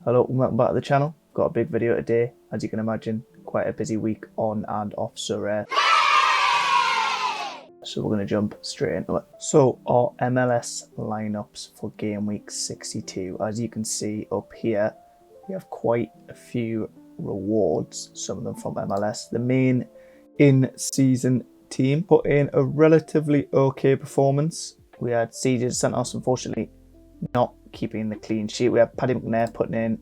Hello and welcome back to the channel. Got a big video today, as you can imagine, quite a busy week on and off Sorare. So we're going to jump straight into it. So our MLS lineups for game week 62. As you can see up here, we have quite a few rewards, some of them from MLS. The main in-season team put in a relatively okay performance. We had CJ Santos, unfortunately, not keeping the clean sheet. We had Paddy McNair putting in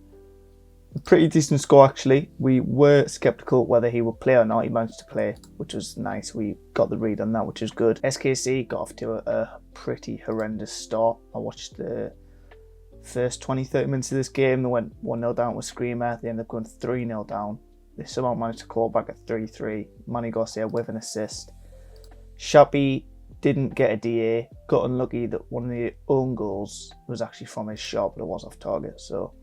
a pretty decent score, actually. We were sceptical whether he would play or not. He managed to play, which was nice. We got the read on that, which is good. SKC got off to a pretty horrendous start. I watched the first 20-30 minutes of this game. They went 1-0 down with Screamer. They ended up going 3-0 down. They somehow managed to claw back at 3-3. Manny Garcia with an assist. Shabby didn't get a DA. Got unlucky that one of the own goals was actually from his shot, but it was off target. So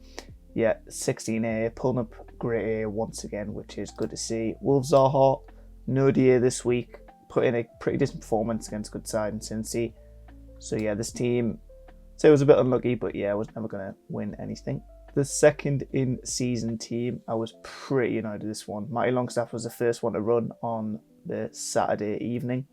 yeah, 16A, pulling up great A once again, which is good to see. Wolves Zaha, no DA this week. Put in a pretty decent performance against good side in Cincy. So yeah, this team, so it was a bit unlucky, but yeah, I was never going to win anything. The second in-season team, I was pretty annoyed with this one. Matty Longstaff was the first one to run on the Saturday evening.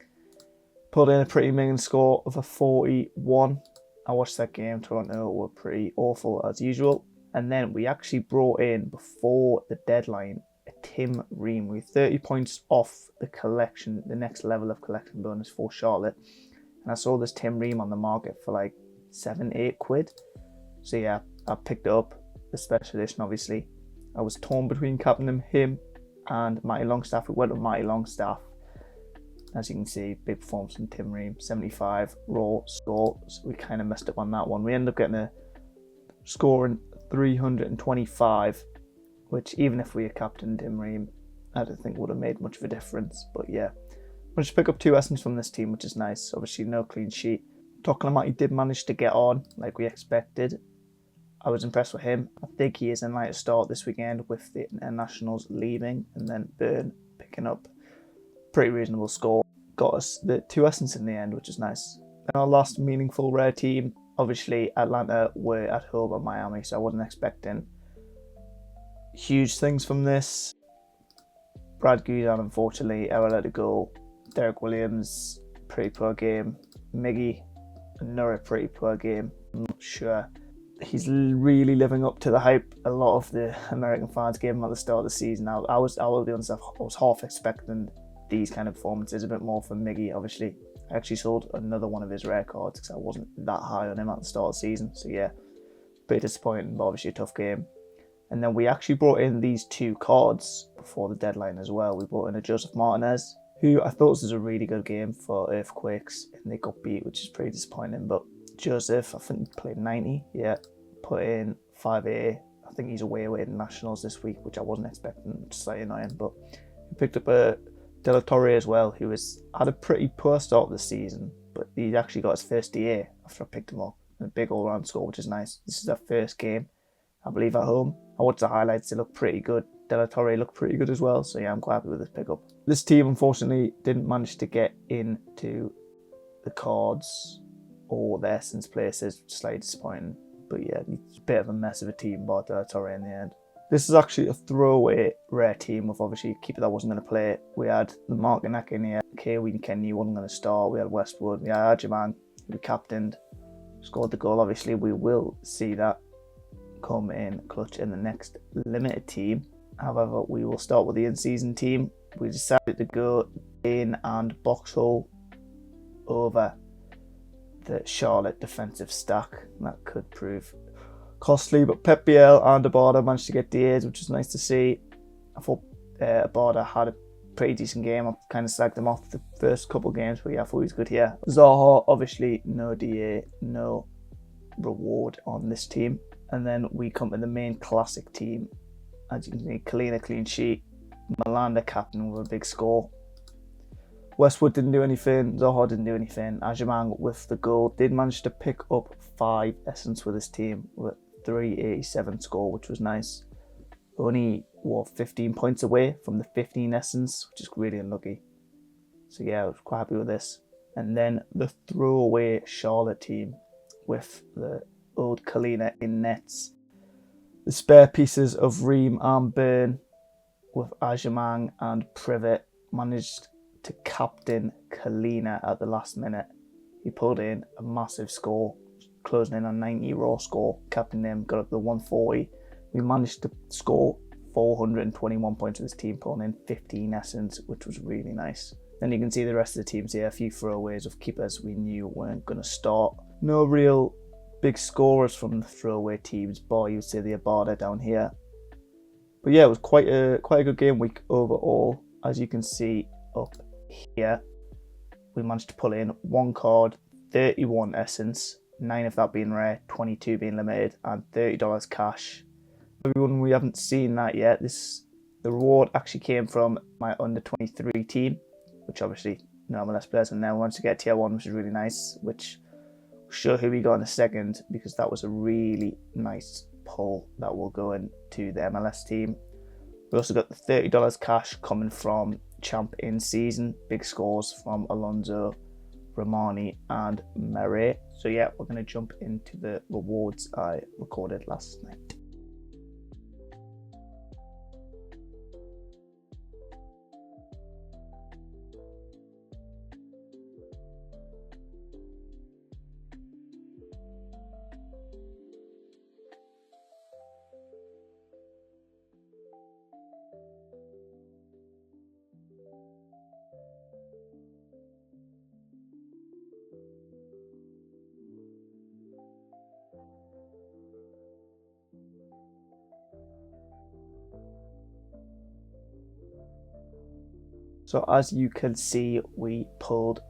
Pulled in a pretty minging score of a 41. I watched that game. Toronto were pretty awful as usual. And then we actually brought in, before the deadline, a Tim Ream. We 30 points off the collection, the next level of collection bonus for Charlotte. And I saw this Tim Ream on the market for like 7-8 quid. So yeah, I picked it up, the special edition obviously. I was torn between captaining him and Matty Longstaff. We went with Matty Longstaff. As you can see, big performance from Tim Ream, 75 raw score. So we kind of messed up on that one. We ended up getting a scoring 325, which even if we had captained Tim Ream, I don't think would have made much of a difference. But yeah, managed to pick up 2 essence from this team, which is nice. Obviously, no clean sheet. Tokalamati did manage to get on like we expected. I was impressed with him. I think he is in line to start this weekend with the internationals leaving and then Burn picking up pretty reasonable score. Got us the 2 essence in the end, which is nice. And our last meaningful rare team, obviously Atlanta were at home at Miami, so I wasn't expecting huge things from this. Brad Guzan, unfortunately, error at a goal. Derek Williams, pretty poor game. Miggy, another pretty poor game. I'm not sure he's really living up to the hype a lot of the American fans gave him at the start of the season. I will be honest, I was half expecting these kind of performances, a bit more from Miggy. Obviously, I actually sold another one of his rare cards because I wasn't that high on him at the start of the season. So yeah, pretty disappointing, but obviously a tough game. And then we actually brought in these 2 cards before the deadline as well. We brought in a Joseph Martinez, who I thought was a really good game for Earthquakes, and they got beat, which is pretty disappointing. But Joseph, I think he played 90, yeah, put in 5A. I think he's away with Nationals this week, which I wasn't expecting, which is slightly annoying. But he picked up a De La Torre as well, who had a pretty poor start of the season, but he actually got his first DA after I picked him up. And a big all-round score, which is nice. This is their first game, I believe, at home. I watched the highlights, they look pretty good. De La Torre looked pretty good as well, so yeah, I'm quite happy with this pickup. This team, unfortunately, didn't manage to get into the cards or the essence places, which is slightly disappointing. But yeah, it's a bit of a mess of a team, but De La Torre in the end. This is actually a throwaway rare team with obviously a keeper that wasn't going to play. We had the Markinak in here. K-Ween Kenny wasn't going to start. We had Westwood. We had Ajman, who we captained. Scored the goal. Obviously, we will see that come in clutch in the next limited team. However, we will start with the in-season team. We decided to go in and Boxhall over the Charlotte defensive stack. That could prove costly, but Pep Biel and Abada managed to get DAs, which was nice to see. I thought Abada had a pretty decent game. I kind of slagged him off the first couple of games, but yeah, I thought he was good here. Zaha, obviously, no DA, no reward on this team. And then we come to the main classic team. As you can see, Kalina clean sheet, Malanda captain with a big score. Westwood didn't do anything, Zaha didn't do anything. Ajman with the goal did manage to pick up 5 essence with his team with 387 score, which was nice. Only 15 points away from the 15 essence, which is really unlucky. So yeah, I was quite happy with this. And then the throwaway Charlotte team with the old Kalina in nets. The spare pieces of Ream and Burn with Ajamang and Privet managed to captain Kalina at the last minute. He pulled in a massive score, closing in on 90 raw score. Captain him, got up to 140. We managed to score 421 points with his team, pulling in 15 essence, which was really nice. Then you can see the rest of the teams here, a few throwaways of keepers we knew weren't going to start. No real big scorers from the throwaway teams, bar you'd say the Abada down here. But yeah, it was quite a good game week overall. As you can see up here, we managed to pull in one card, 31 essence, 9 of that being rare, 22 being limited, and $30 cash. Everyone, we haven't seen that yet. The reward actually came from my under 23 team, which obviously no MLS players, and now wants to get tier 1, which is really nice, which will show who we got in a second, because that was a really nice pull that will go into the MLS team. We also got the $30 cash coming from Champ in season, big scores from Alonso, Romani and Meret. So yeah, we're going to jump into the rewards I recorded last night. So as you can see, we pulled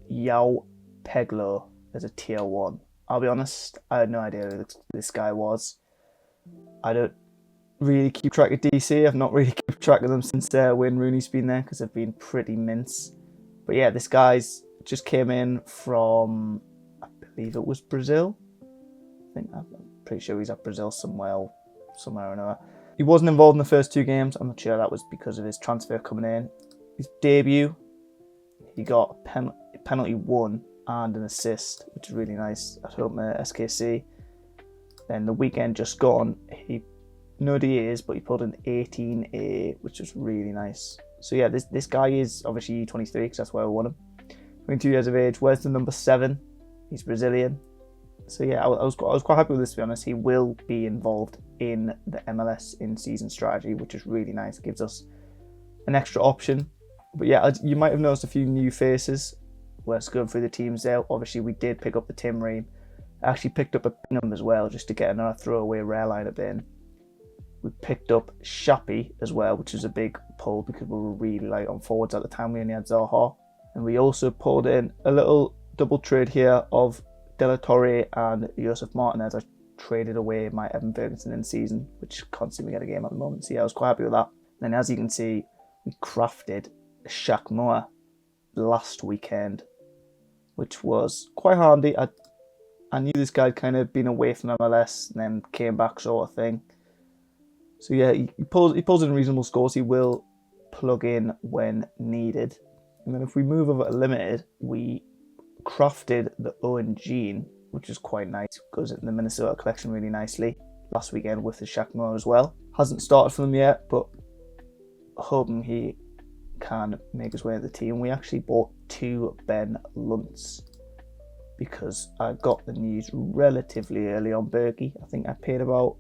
Yao Peglo as a tier 1. I'll be honest, I had no idea who this guy was. I don't really keep track of DC. I've not really kept track of them since Wayne Rooney's been there, because they've been pretty mince. But yeah, this guy's just came in from, I believe it was Brazil. I'm pretty sure he's at Brazil somewhere or another. He wasn't involved in the first 2 games. I'm not sure that was because of his transfer coming in. His debut, he got a penalty 1 and an assist, which is really nice at home at SKC. Then the weekend just gone, he no DAs, but he pulled an 18A, which was really nice. So yeah, this guy is obviously U23, because that's why I won him. 22 years of age, wears the number 7. He's Brazilian. So yeah, I was quite happy with this, to be honest. He will be involved in the MLS in-season strategy, which is really nice. Gives us an extra option. But yeah, you might have noticed a few new faces. Let's go through the teams there. Obviously, we did pick up the Tim Ream. I actually picked up a Bingham as well, just to get another throwaway rare lineup in. We picked up Shappy as well, which was a big pull because we were really light on forwards at the time. We only had Zaha. And we also pulled in a little double trade here of De La Torre and Joseph Martinez. I traded away my Evan Ferguson in season, which can't see me get a game at the moment. So yeah, I was quite happy with that. And then as you can see, we crafted Shaq Moore last weekend, which was quite handy. I knew this guy had kind of been away from MLS and then came back, sort of thing. So yeah, he pulls in reasonable scores. He will plug in when needed. And then if we move over to limited, we crafted the Owen Jean, which is quite nice. Goes in the Minnesota collection really nicely. Last weekend with the Shaq Moore as well. Hasn't started for them yet, but hoping he can make his way to the team. We actually bought 2 Ben Luntz because I got the news relatively early on Berkey. I think I paid about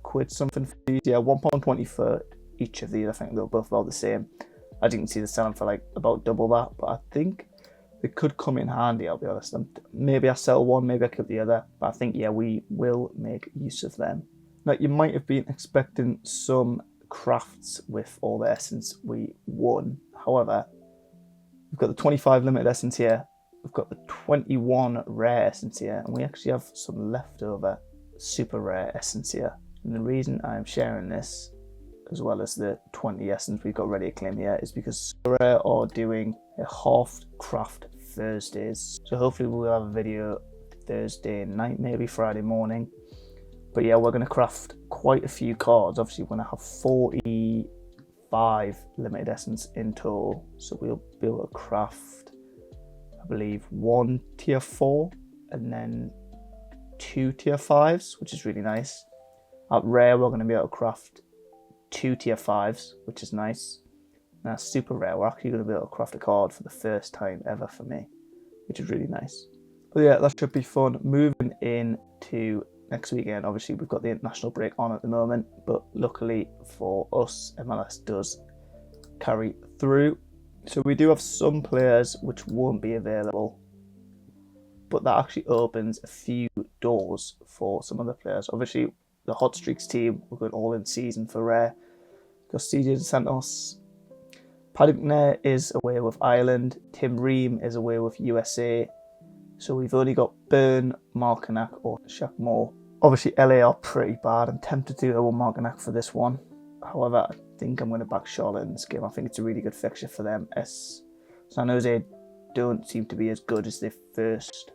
£1 something for these. Yeah, £1.20 for each of these. I think they were both about the same. I didn't see the selling for like about double that, but I think they could come in handy, I'll be honest. Maybe I sell one, maybe I keep the other, but I think, yeah, we will make use of them. Now, you might have been expecting some crafts with all the essence we won. However, we've got the 25 limited essence here, we've got the 21 rare essence here, and we actually have some leftover super rare essence here. And the reason I'm sharing this, as well as the 20 essence we've got ready to claim here, is because Sorare are doing a half craft Thursdays. So hopefully we'll have a video Thursday night, maybe Friday morning. But yeah, we're going to craft quite a few cards. Obviously, we're going to have 45 limited essence in total. So we'll be able to craft, I believe, 1 tier 4 and then 2 tier 5s, which is really nice. At rare, we're going to be able to craft 2 tier 5s, which is nice. Now, super rare, we're actually going to be able to craft a card for the first time ever for me, which is really nice. But yeah, that should be fun. Moving into next weekend, obviously we've got the international break on at the moment, but luckily for us, MLS does carry through. So we do have some players which won't be available, but that actually opens a few doors for some other players. Obviously, the Hot Streaks team, we're going all in season for rare. Got CJ Santos. Paddy McNair is away with Ireland. Tim Ream is away with USA. So we've only got Byrne, Markinac or Shaq Moore. Obviously, LA are pretty bad. I'm tempted to go with Markinac for this one. However, I think I'm going to back Charlotte in this game. I think it's a really good fixture for them. San Jose don't seem to be as good as they first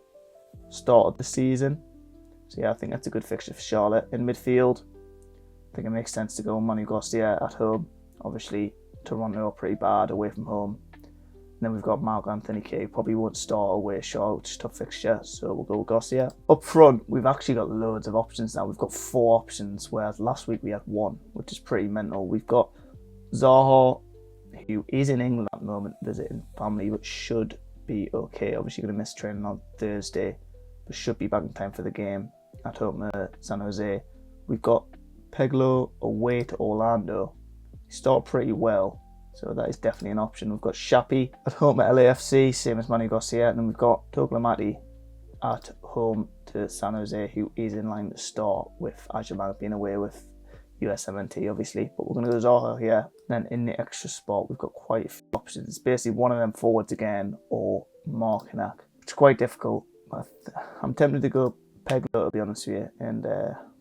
started the season. So yeah, I think that's a good fixture for Charlotte. In midfield, I think it makes sense to go with Manu Garcia at home. Obviously, Toronto are pretty bad away from home. And then we've got Mark Anthony Kay, probably won't start away Charlotte, which is a tough fixture, so we'll go with Garcia. Up front, we've actually got loads of options now. We've got 4 options, whereas last week we had 1, which is pretty mental. We've got Zaha, who is in England at the moment, visiting family, which should be okay. Obviously going to miss training on Thursday, but should be back in time for the game at home at San Jose. We've got Peglo away to Orlando. He started pretty well, so that is definitely an option. We've got Shappy at home at LAFC, same as Manu Garcia, and then we've got Toglamati at home to San Jose, who is in line to start with Ajamal being away with USMNT, obviously. But we're going to go Zaha here. Then in the extra spot, we've got quite a few options. It's basically one of them forwards again, or Markinac. It's quite difficult. I'm tempted to go Peglo, to be honest with you, and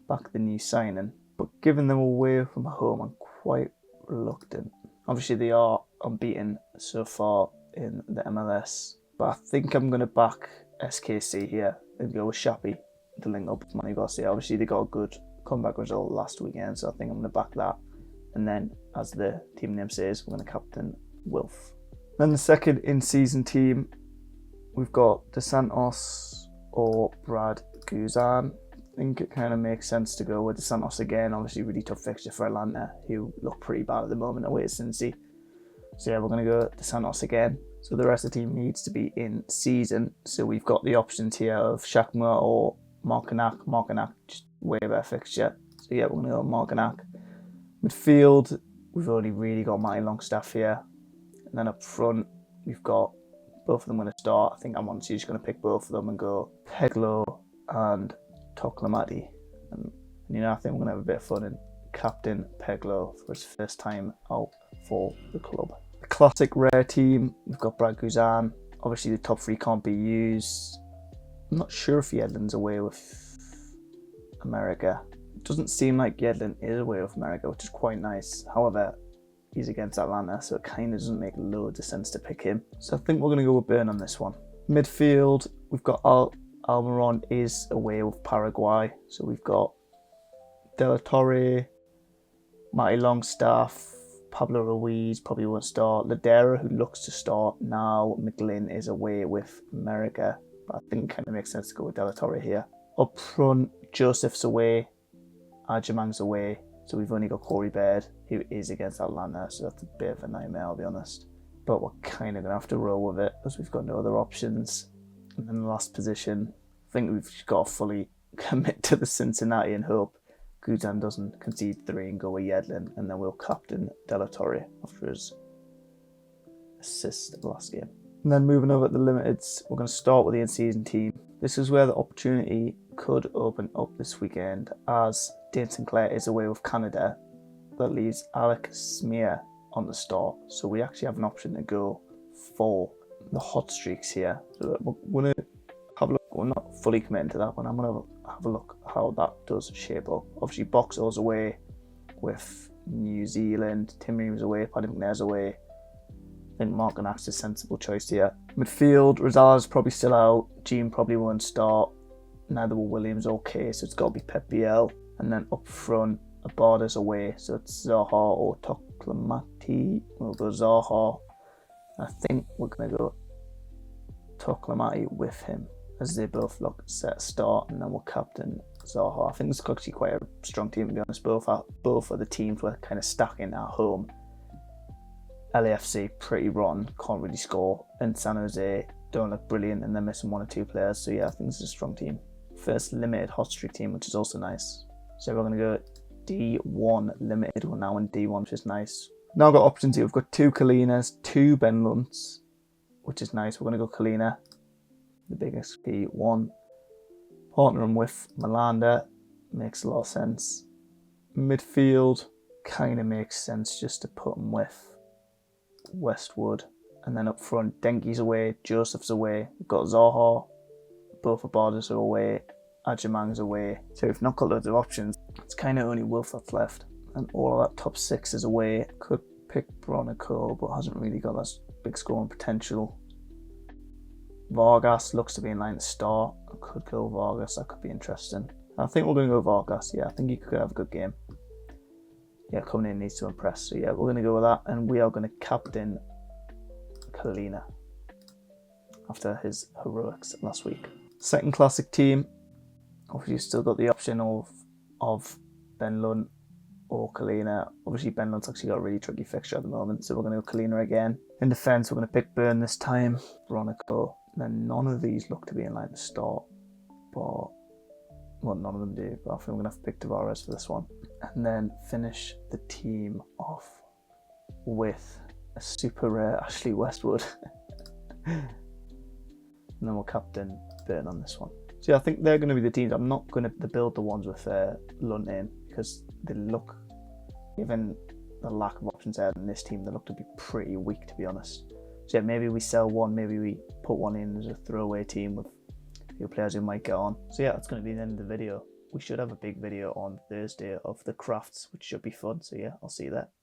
back the new signing. But giving them away from home, I'm quite reluctant. Obviously, they are unbeaten so far in the MLS, but I think I'm going to back SKC here and go with Shappy to link up with Manu Garcia. Obviously, they got a good comeback result last weekend, so I think I'm going to back that. And then, as the team name says, we're going to captain Wilf. Then the second in-season team, we've got DeSantos or Brad Guzan. I think it kind of makes sense to go with DeSantos again. Obviously, really tough fixture for Atlanta, who look pretty bad at the moment away at Cincy. So yeah, we're going to go DeSantos again. So the rest of the team needs to be in season. So we've got the options here of Shakma or Markinac. Markinac, just way better fixture. So yeah, we're going to go Markinac. Midfield, we've only really got Matty Longstaff here. And then up front, we've got both of them going to start. I think I'm honestly just going to pick both of them and go Peglo and Toklamati. And you know, I think we're going to have a bit of fun in captain Peglo for his first time out for the club. The classic rare team, we've got Brad Guzan. Obviously the top 3 can't be used. I'm not sure if Yedlin's away with America. It doesn't seem like Yedlin is away with America, which is quite nice. However, he's against Atlanta, so it kind of doesn't make loads of sense to pick him. So I think we're going to go with Byrne on this one. Midfield, we've got Almiron is away with Paraguay, so we've got De La Torre, Matty Longstaff, Pablo Ruiz probably won't start, Ladera, who looks to start now, McGlynn is away with America, but I think it kind of makes sense to go with De La Torre here. Up front, Joseph's away, Ajamang's away, so we've only got Corey Baird, who is against Atlanta, so that's a bit of a nightmare, I'll be honest. But we're kind of going to have to roll with it, because we've got no other options. And then the last position, I think we've got to fully commit to the Cincinnati and hope Guzan doesn't concede 3 and go with Yedlin, and then we'll captain De La Torre after his assist at the last game. And then moving over to the limiteds, we're going to start with the in-season team. This is where the opportunity could open up this weekend, as Dane Sinclair is away with Canada. That leaves Alec Smear on the start, so we actually have an option to go for the hot streaks here. So we're going to have a look. We're not fully committing to that one. I'm going to have a look how that does shape up. Obviously, Boxall's away with New Zealand. Tim Ream's away. Paddy McNair's away. I think Markinac's a sensible choice here. Midfield, Rosales probably still out. Jean probably won't start. Neither will Williams. Okay, so it's got to be Pep Biel. And then up front, Abada's away. So it's Zaha or Toklamati. We'll go Zaha. I think we're going to go Toklamati with him, as they both look set start, and then we'll captain Zaha. I think it's actually quite a strong team, to be honest. Both of the teams were kind of stacking at home. LAFC, pretty rotten, can't really score. And San Jose don't look brilliant, and they're missing 1 or 2 players. So yeah, I think it's a strong team. First limited hot streak team, which is also nice. So we're going to go D1 limited. We're now in D1, which is nice. Now I've got options here. We've got 2 Kalinas, 2 Ben Lunts, which is nice. We're going to go Kalina, the big XP 1. Partner him with Malanda, makes a lot of sense. Midfield kind of makes sense just to put him with Westwood. And then up front, Denki's away, Joseph's away. We've got Zaha, both of Bardas are away, Ajamang's away. So we've not got loads of options. It's kind of only Wolf that's left. And all of that top 6 is away. Could pick Bronico, but hasn't really got that big scoring potential. Vargas looks to be in line to start. I could go Vargas, that could be interesting. I think we're going to go Vargas. Yeah, I think he could have a good game. Yeah, coming in needs to impress. So yeah, we're going to go with that. And we are going to captain Kalina after his heroics last week. Second classic team. Obviously, you've still got the option of Ben Lunt or Kalina. Obviously, Ben Lunt's actually got a really tricky fixture at the moment, so we're going to go Kalina again. In defence, we're going to pick Burn this time. Bronico. Then none of these look to be in line to start, but well, none of them do. But I think we're going to have to pick Tavares for this one. And then finish the team off with a super rare Ashley Westwood. And then we'll captain Burn on this one. So yeah, I think they're going to be the teams. I'm not going to build the ones with Lunt in, because they look, given the lack of options there in this team, they look to be pretty weak, to be honest. So yeah, maybe we sell one, maybe we put one in as a throwaway team with a few players who might get on. So yeah, that's going to be the end of the video. We should have a big video on Thursday of the crafts, which should be fun. So yeah, I'll see you there.